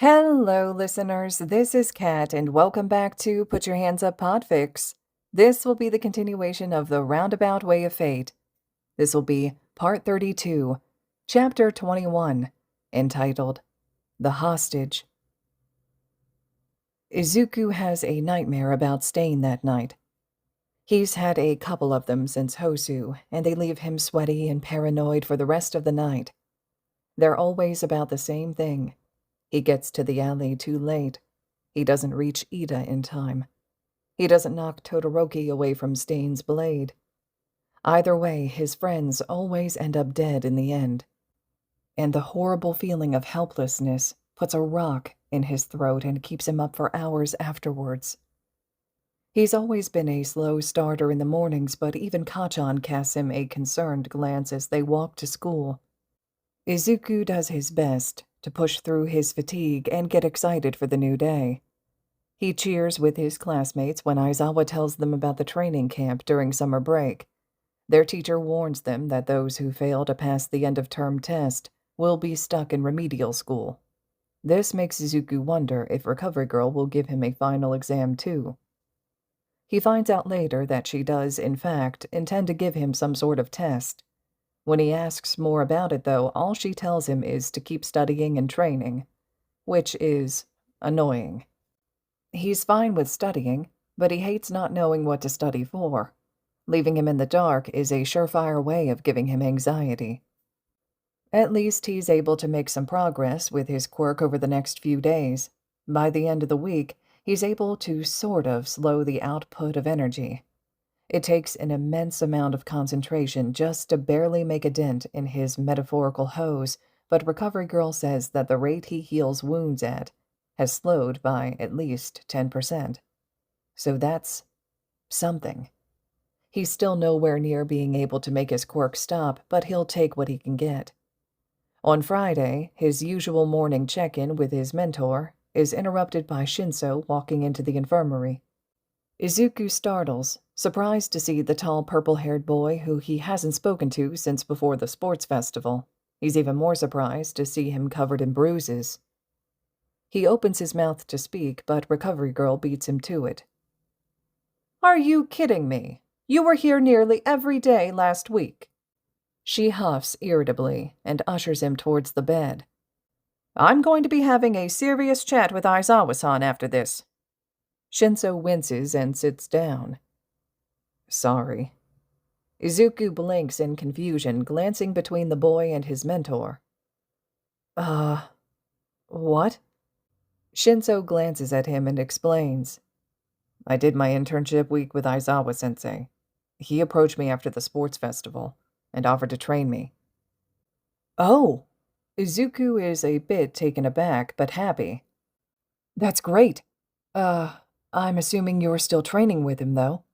Hello, listeners. This is Kat, and welcome back to Put Your Hands Up Podfics. This will be the continuation of the Roundabout Way of Fate. This will be Part 32, Chapter 21, entitled The Hostage. Izuku has a nightmare about staying that night. He's had a couple of them since Hosu, and they leave him sweaty and paranoid for the rest of the night. They're always about the same thing. He gets to the alley too late. He doesn't reach Ida in time. He doesn't knock Todoroki away from Stain's blade. Either way, his friends always end up dead in the end. And the horrible feeling of helplessness puts a rock in his throat and keeps him up for hours afterwards. He's always been a slow starter in the mornings, but even Kachan casts him a concerned glance as they walk to school. Izuku does his best to push through his fatigue and get excited for the new day. He cheers with his classmates when Aizawa tells them about the training camp during summer break. Their teacher warns them that those who fail to pass the end-of-term test will be stuck in remedial school. This makes Izuku wonder if Recovery Girl will give him a final exam too. He finds out later that she does, in fact, intend to give him some sort of test. When he asks more about it, though, all she tells him is to keep studying and training, which is annoying. He's fine with studying, but he hates not knowing what to study for. Leaving him in the dark is a surefire way of giving him anxiety. At least he's able to make some progress with his quirk over the next few days. By the end of the week, he's able to sort of slow the output of energy. It takes an immense amount of concentration just to barely make a dent in his metaphorical hose, but Recovery Girl says that the rate he heals wounds at has slowed by at least 10%. So that's something. He's still nowhere near being able to make his quirk stop, but he'll take what he can get. On Friday, his usual morning check-in with his mentor is interrupted by Shinso walking into the infirmary. Izuku startles, surprised to see the tall purple-haired boy who he hasn't spoken to since before the sports festival. He's even more surprised to see him covered in bruises. He opens his mouth to speak, but Recovery Girl beats him to it. "Are you kidding me? You were here nearly every day last week." She huffs irritably and ushers him towards the bed. "I'm going to be having a serious chat with Aizawa-san after this." Shinso winces and sits down. "Sorry." Izuku blinks in confusion, glancing between the boy and his mentor. What?" Shinso glances at him and explains. "I did my internship week with Aizawa-sensei. He approached me after the sports festival and offered to train me." "Oh!" Izuku is a bit taken aback, but happy. "That's great. I'm assuming you're still training with him, though."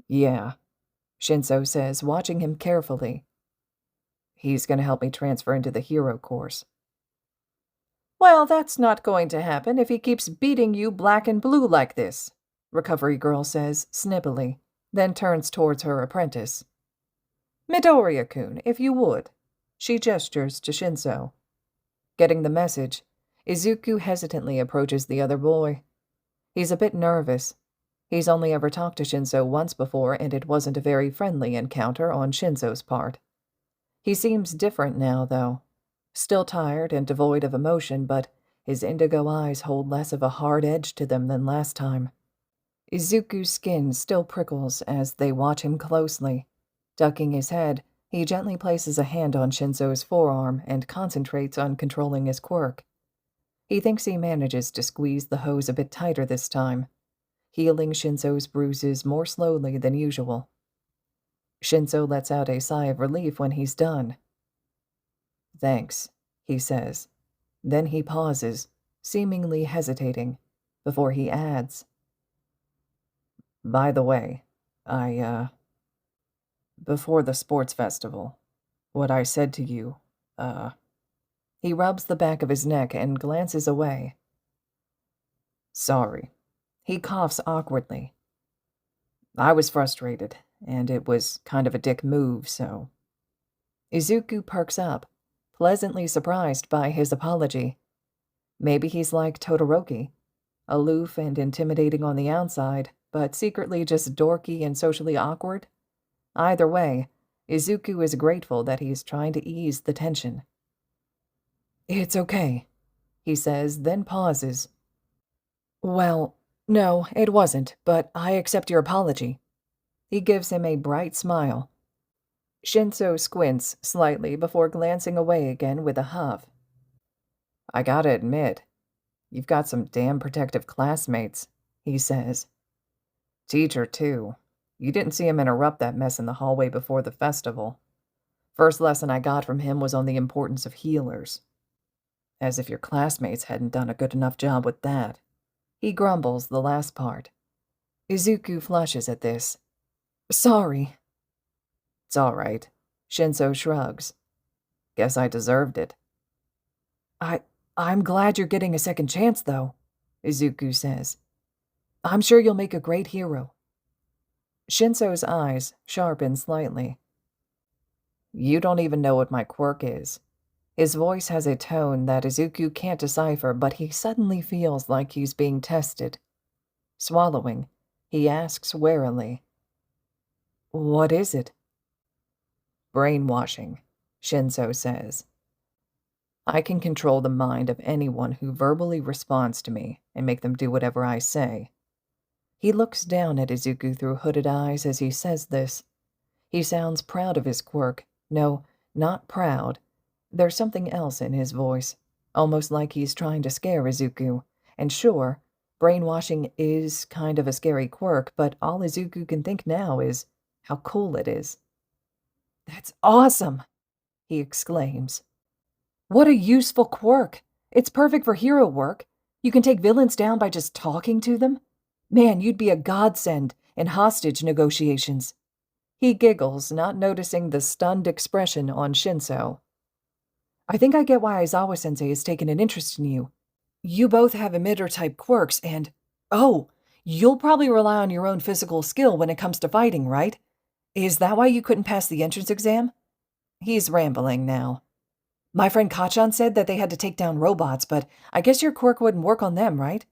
"Yeah," Shinso says, watching him carefully. "He's going to help me transfer into the hero course." "Well, that's not going to happen if he keeps beating you black and blue like this," Recovery Girl says, snippily, then turns towards her apprentice. "Midoriya-kun, if you would." She gestures to Shinso. Getting the message, Izuku hesitantly approaches the other boy. He's a bit nervous. He's only ever talked to Shinso once before, and it wasn't a very friendly encounter on Shinso's part. He seems different now, though. Still tired and devoid of emotion, but his indigo eyes hold less of a hard edge to them than last time. Izuku's skin still prickles as they watch him closely. Ducking his head, he gently places a hand on Shinso's forearm and concentrates on controlling his quirk. He thinks he manages to squeeze the hose a bit tighter this time, healing Shinso's bruises more slowly than usual. Shinso lets out a sigh of relief when he's done. "Thanks," he says. Then he pauses, seemingly hesitating, before he adds, "By the way, before the sports festival, what I said to you, He rubs the back of his neck and glances away. "Sorry." He coughs awkwardly. "I was frustrated, and it was kind of a dick move, so." Izuku perks up, pleasantly surprised by his apology. Maybe he's like Todoroki, aloof and intimidating on the outside, but secretly just dorky and socially awkward. Either way, Izuku is grateful that he's trying to ease the tension. "It's okay," he says, then pauses. "Well, no, it wasn't, but I accept your apology." He gives him a bright smile. Shinso squints slightly before glancing away again with a huff. "I gotta admit, you've got some damn protective classmates," he says. "Teacher, too. You didn't see him interrupt that mess in the hallway before the festival. First lesson I got from him was on the importance of healers. As if your classmates hadn't done a good enough job with that." He grumbles the last part. Izuku flushes at this. "Sorry." "It's all right." Shinso shrugs. "Guess I deserved it." I'm glad you're getting a second chance, though," Izuku says. "I'm sure you'll make a great hero." Shinso's eyes sharpen slightly. "You don't even know what my quirk is." His voice has a tone that Izuku can't decipher, but he suddenly feels like he's being tested. Swallowing, he asks warily, "What is it?" "Brainwashing," Shinso says. "I can control the mind of anyone who verbally responds to me and make them do whatever I say." He looks down at Izuku through hooded eyes as he says this. He sounds proud of his quirk. No, not proud. There's something else in his voice, almost like he's trying to scare Izuku. And sure, brainwashing is kind of a scary quirk, but all Izuku can think now is how cool it is. "That's awesome!" he exclaims. "What a useful quirk! It's perfect for hero work. You can take villains down by just talking to them. Man, you'd be a godsend in hostage negotiations." He giggles, not noticing the stunned expression on Shinso. "I think I get why Aizawa-sensei has taken an interest in you. You both have emitter-type quirks and, oh, you'll probably rely on your own physical skill when it comes to fighting, right? Is that why you couldn't pass the entrance exam?" He's rambling now. "My friend Kachan said that they had to take down robots, but I guess your quirk wouldn't work on them, right?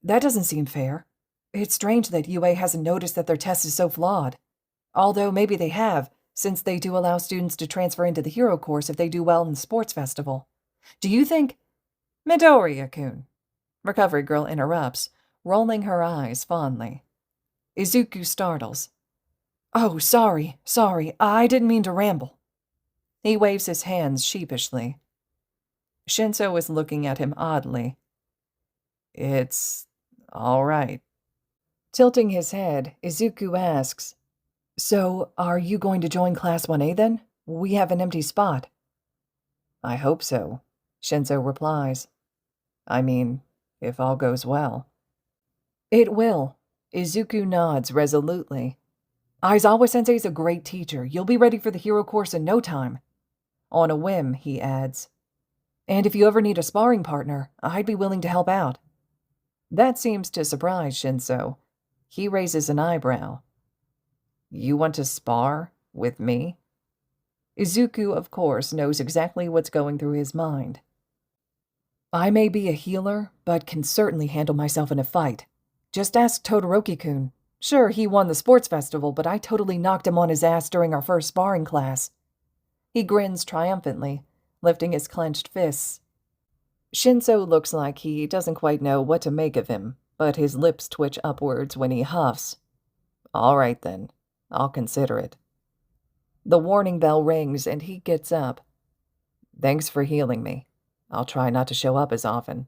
That doesn't seem fair. It's strange that UA hasn't noticed that their test is so flawed. Although maybe they have, since they do allow students to transfer into the hero course if they do well in the sports festival. Do you think—" "Midoriya-kun," Recovery Girl interrupts, rolling her eyes fondly. Izuku startles. "Oh, sorry, I didn't mean to ramble." He waves his hands sheepishly. Shinso is looking at him oddly. "It's all right." Tilting his head, Izuku asks, "So, are you going to join Class 1A then? We have an empty spot." "I hope so," Shinso replies. "I mean, if all goes well." "It will." Izuku nods resolutely. "Aizawa-sensei's a great teacher. You'll be ready for the hero course in no time." On a whim, he adds, "And if you ever need a sparring partner, I'd be willing to help out." That seems to surprise Shinso. He raises an eyebrow. "You want to spar with me?" Izuku, of course, knows exactly what's going through his mind. "I may be a healer, but can certainly handle myself in a fight. Just ask Todoroki-kun. Sure, he won the sports festival, but I totally knocked him on his ass during our first sparring class." He grins triumphantly, lifting his clenched fists. Shinso looks like he doesn't quite know what to make of him, but his lips twitch upwards when he huffs. "All right then, I'll consider it." The warning bell rings and he gets up. "Thanks for healing me. I'll try not to show up as often."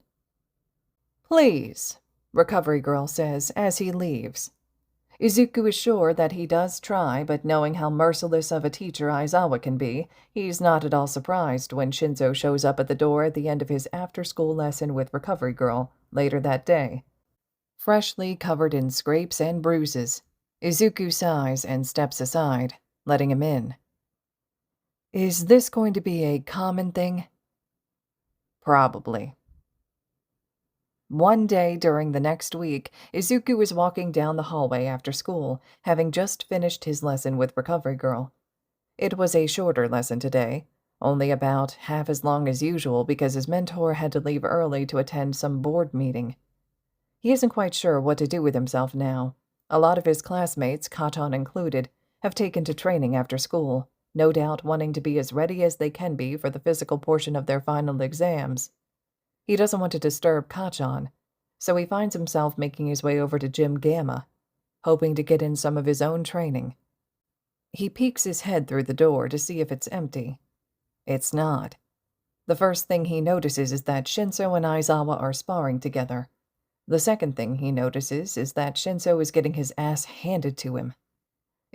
"Please," Recovery Girl says as he leaves. Izuku is sure that he does try, but knowing how merciless of a teacher Aizawa can be, he's not at all surprised when Shinso shows up at the door at the end of his after-school lesson with Recovery Girl later that day. Freshly covered in scrapes and bruises, Izuku sighs and steps aside, letting him in. Is this going to be a common thing? Probably. One day during the next week, Izuku was walking down the hallway after school, having just finished his lesson with Recovery Girl. It was a shorter lesson today, only about half as long as usual because his mentor had to leave early to attend some board meeting. He isn't quite sure what to do with himself now. A lot of his classmates, Katon included, have taken to training after school, no doubt wanting to be as ready as they can be for the physical portion of their final exams. He doesn't want to disturb Katon, so he finds himself making his way over to Gym Gamma, hoping to get in some of his own training. He peeks his head through the door to see if it's empty. It's not. The first thing he notices is that Shinso and Aizawa are sparring together. The second thing he notices is that Shinso is getting his ass handed to him.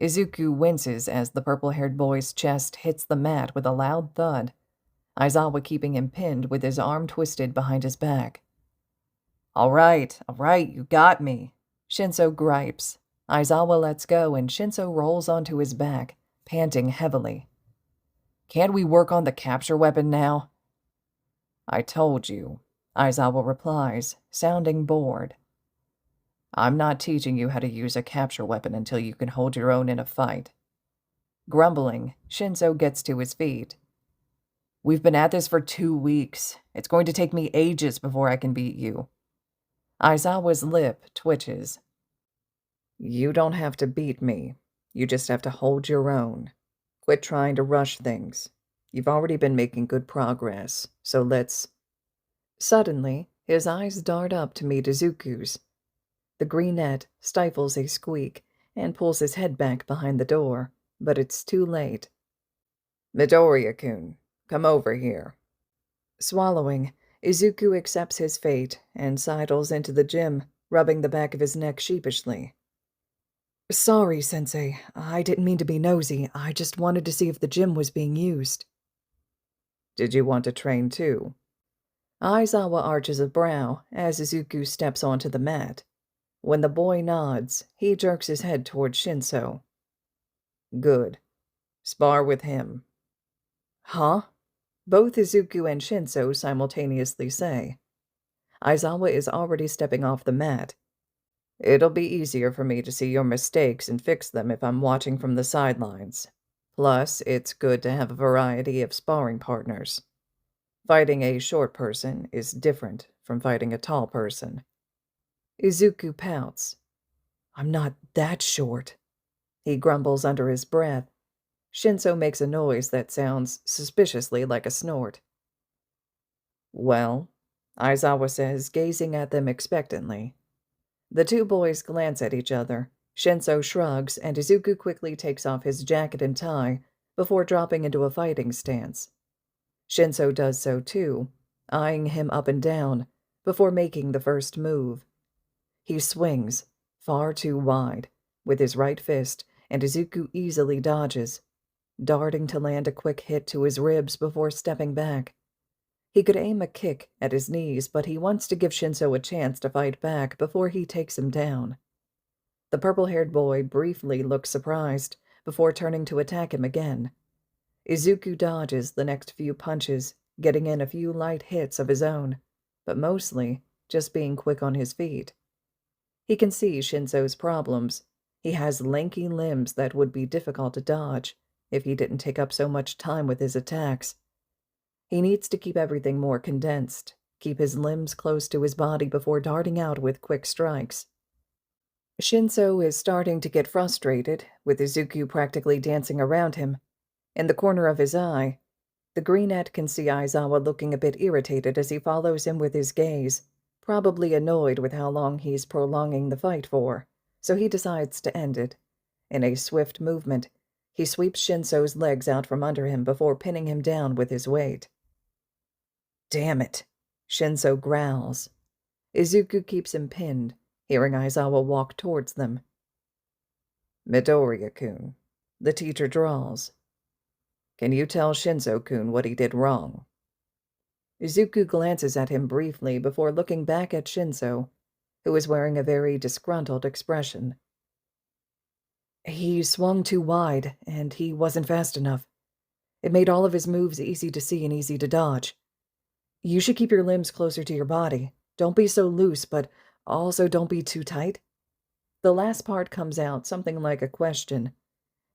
Izuku winces as the purple-haired boy's chest hits the mat with a loud thud, Aizawa keeping him pinned with his arm twisted behind his back. All right, you got me," Shinso gripes. Aizawa lets go and Shinso rolls onto his back, panting heavily. "Can't we work on the capture weapon now?" "I told you," Aizawa replies, sounding bored. "I'm not teaching you how to use a capture weapon until you can hold your own in a fight." Grumbling, Shinso gets to his feet. "We've been at this for 2 weeks. It's going to take me ages before I can beat you." Aizawa's lip twitches. "You don't have to beat me. You just have to hold your own. Quit trying to rush things. You've already been making good progress, so let's—" Suddenly, his eyes dart up to meet Izuku's. The greenette stifles a squeak and pulls his head back behind the door, but it's too late. "Midoriya-kun, come over here." Swallowing, Izuku accepts his fate and sidles into the gym, rubbing the back of his neck sheepishly. "Sorry, Sensei. I didn't mean to be nosy. I just wanted to see if the gym was being used." "Did you want to train too?" Aizawa arches a brow as Izuku steps onto the mat. When the boy nods, he jerks his head towards Shinso. "Good. Spar with him." "Huh?" Both Izuku and Shinso simultaneously say. Aizawa is already stepping off the mat. "It'll be easier for me to see your mistakes and fix them if I'm watching from the sidelines. Plus, it's good to have a variety of sparring partners. Fighting a short person is different from fighting a tall person." Izuku pouts. "I'm not that short," he grumbles under his breath. Shinso makes a noise that sounds suspiciously like a snort. "Well," Aizawa says, gazing at them expectantly. The two boys glance at each other. Shinso shrugs, and Izuku quickly takes off his jacket and tie before dropping into a fighting stance. Shinso does so too, eyeing him up and down before making the first move. He swings, far too wide, with his right fist, and Izuku easily dodges, darting to land a quick hit to his ribs before stepping back. He could aim a kick at his knees, but he wants to give Shinso a chance to fight back before he takes him down. The purple-haired boy briefly looks surprised before turning to attack him again. Izuku dodges the next few punches, getting in a few light hits of his own, but mostly just being quick on his feet. He can see Shinso's problems. He has lanky limbs that would be difficult to dodge if he didn't take up so much time with his attacks. He needs to keep everything more condensed, keep his limbs close to his body before darting out with quick strikes. Shinso is starting to get frustrated, with Izuku practically dancing around him. In the corner of his eye, the greenette can see Aizawa looking a bit irritated as he follows him with his gaze, probably annoyed with how long he's prolonging the fight for, so he decides to end it. In a swift movement, he sweeps Shinso's legs out from under him before pinning him down with his weight. "Damn it," Shinso growls. Izuku keeps him pinned, hearing Aizawa walk towards them. "Midoriya-kun," the teacher drawls. "Can you tell Shinso-kun what he did wrong?" Izuku glances at him briefly before looking back at Shinso, who is wearing a very disgruntled expression. "He swung too wide, and he wasn't fast enough. It made all of his moves easy to see and easy to dodge. You should keep your limbs closer to your body. Don't be so loose, but also don't be too tight." The last part comes out something like a question.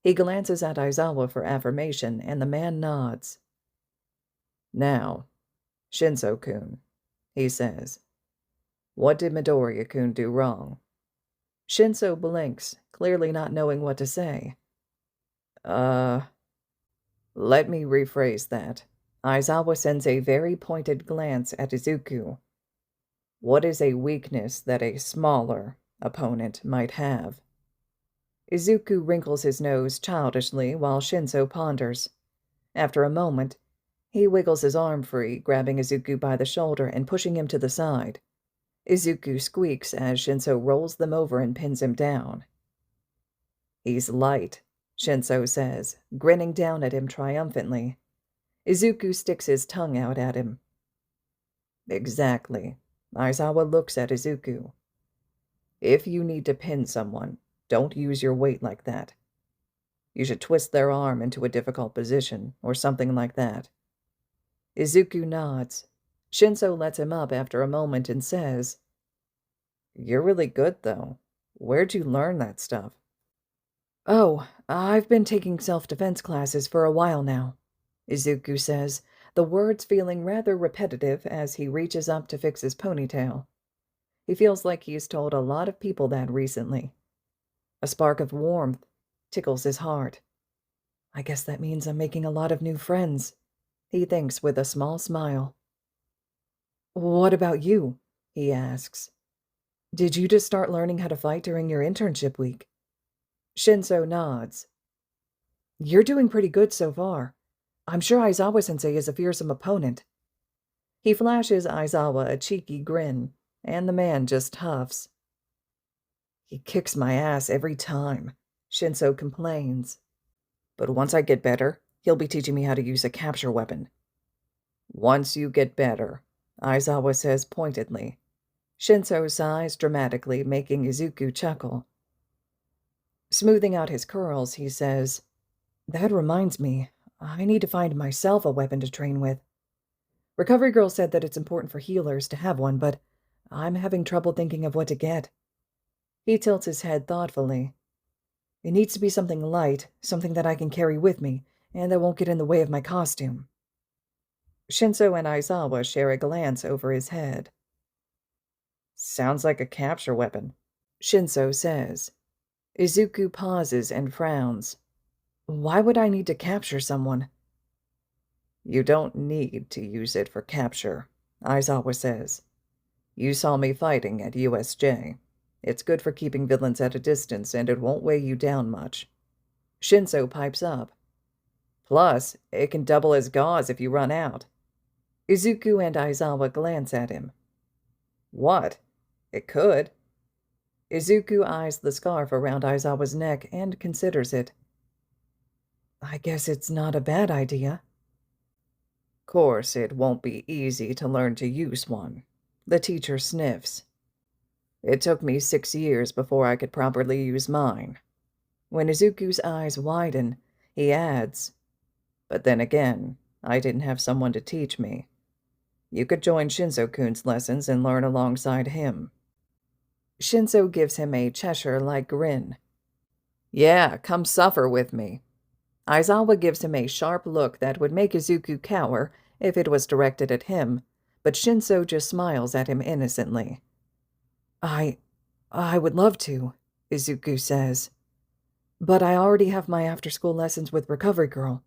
He glances at Aizawa for affirmation, and the man nods. Now, Shinso-kun, he says. What did Midoriya-kun do wrong? Shinso blinks, clearly not knowing what to say. Let me rephrase that. Aizawa sends a very pointed glance at Izuku. What is a weakness that a smaller opponent might have? Izuku wrinkles his nose childishly while Shinso ponders. After a moment, he wiggles his arm free, grabbing Izuku by the shoulder and pushing him to the side. Izuku squeaks as Shinso rolls them over and pins him down. He's light, Shinso says, grinning down at him triumphantly. Izuku sticks his tongue out at him. Exactly. Aizawa looks at Izuku. If you need to pin someone, don't use your weight like that. You should twist their arm into a difficult position, or something like that. Izuku nods. Shinso lets him up after a moment and says, You're really good, though. Where'd you learn that stuff? Oh, I've been taking self-defense classes for a while now, Izuku says, the words feeling rather repetitive as he reaches up to fix his ponytail. He feels like he's told a lot of people that recently. A spark of warmth tickles his heart. I guess that means I'm making a lot of new friends, he thinks with a small smile. What about you? He asks. Did you just start learning how to fight during your internship week? Shinso nods. You're doing pretty good so far. I'm sure Aizawa-sensei is a fearsome opponent. He flashes Aizawa a cheeky grin, and the man just huffs. He kicks my ass every time, Shinso complains. But once I get better, he'll be teaching me how to use a capture weapon. Once you get better, Aizawa says pointedly. Shinso sighs dramatically, making Izuku chuckle. Smoothing out his curls, he says, That reminds me, I need to find myself a weapon to train with. Recovery Girl said that it's important for healers to have one, but I'm having trouble thinking of what to get. He tilts his head thoughtfully. It needs to be something light, something that I can carry with me, and that won't get in the way of my costume. Shinso and Aizawa share a glance over his head. Sounds like a capture weapon, Shinso says. Izuku pauses and frowns. Why would I need to capture someone? You don't need to use it for capture, Aizawa says. You saw me fighting at USJ. It's good for keeping villains at a distance, and it won't weigh you down much. Shinso pipes up. Plus, it can double as gauze if you run out. Izuku and Aizawa glance at him. What? It could. Izuku eyes the scarf around Aizawa's neck and considers it. I guess it's not a bad idea. Course, it won't be easy to learn to use one. The teacher sniffs. It took me 6 years before I could properly use mine. When Izuku's eyes widen, he adds, But then again, I didn't have someone to teach me. You could join Shinso-kun's lessons and learn alongside him. Shinso gives him a Cheshire-like grin. Yeah, come suffer with me. Aizawa gives him a sharp look that would make Izuku cower if it was directed at him, but Shinso just smiles at him innocently. I would love to, Izuku says. But I already have my after-school lessons with Recovery Girl.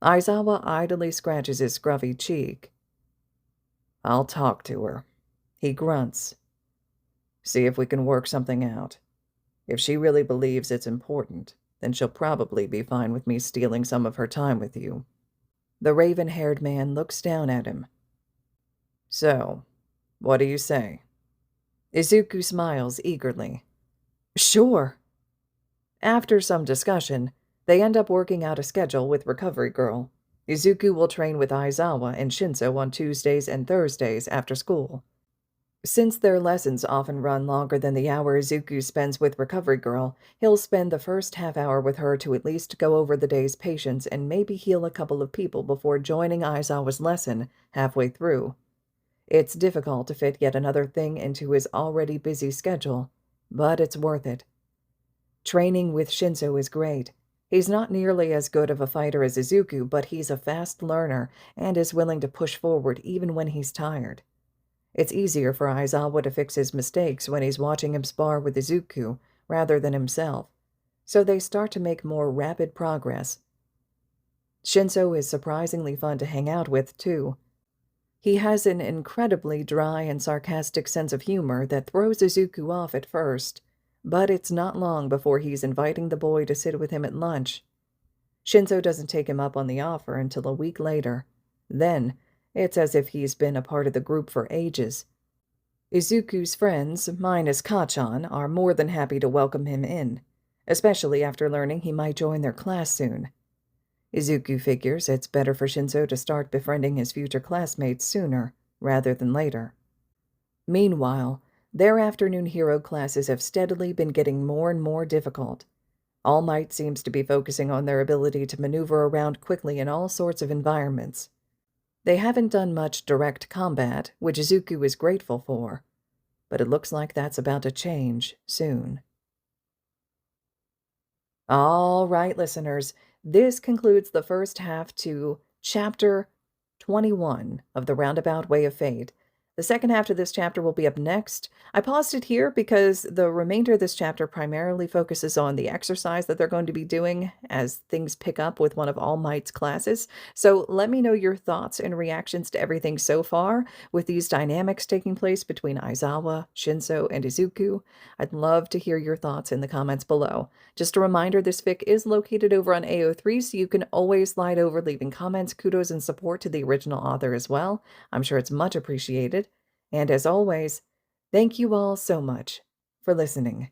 Aizawa idly scratches his scruffy cheek. I'll talk to her. He grunts. See if we can work something out. If she really believes it's important, then she'll probably be fine with me stealing some of her time with you. The raven-haired man looks down at him. So, what do you say? Izuku smiles eagerly. Sure. After some discussion, they end up working out a schedule with Recovery Girl. Izuku will train with Aizawa and Shinso on Tuesdays and Thursdays after school. Since their lessons often run longer than the hour Izuku spends with Recovery Girl, he'll spend the first half hour with her to at least go over the day's patients and maybe heal a couple of people before joining Aizawa's lesson halfway through. It's difficult to fit yet another thing into his already busy schedule, but it's worth it. Training with Shinso is great, He's not nearly as good of a fighter as Izuku, but he's a fast learner and is willing to push forward even when he's tired. It's easier for Aizawa to fix his mistakes when he's watching him spar with Izuku rather than himself, so they start to make more rapid progress. Shinso is surprisingly fun to hang out with, too. He has an incredibly dry and sarcastic sense of humor that throws Izuku off at first, but it's not long before he's inviting the boy to sit with him at lunch. Shinso doesn't take him up on the offer until a week later. Then, it's as if he's been a part of the group for ages. Izuku's friends, minus Kachan, are more than happy to welcome him in, especially after learning he might join their class soon. Izuku figures it's better for Shinso to start befriending his future classmates sooner, rather than later. Meanwhile, their afternoon hero classes have steadily been getting more and more difficult. All Might seems to be focusing on their ability to maneuver around quickly in all sorts of environments. They haven't done much direct combat, which Izuku is grateful for, but it looks like that's about to change soon. All right, listeners, this concludes the first half to Chapter 21 of the Roundabout Way of Fate. The second half to this chapter will be up next. I paused it here because the remainder of this chapter primarily focuses on the exercise that they're going to be doing as things pick up with one of All Might's classes. So let me know your thoughts and reactions to everything so far with these dynamics taking place between Aizawa, Shinso, and Izuku. I'd love to hear your thoughts in the comments below. Just a reminder, this fic is located over on AO3, so you can always slide over leaving comments, kudos, and support to the original author as well. I'm sure it's much appreciated. And as always, thank you all so much for listening.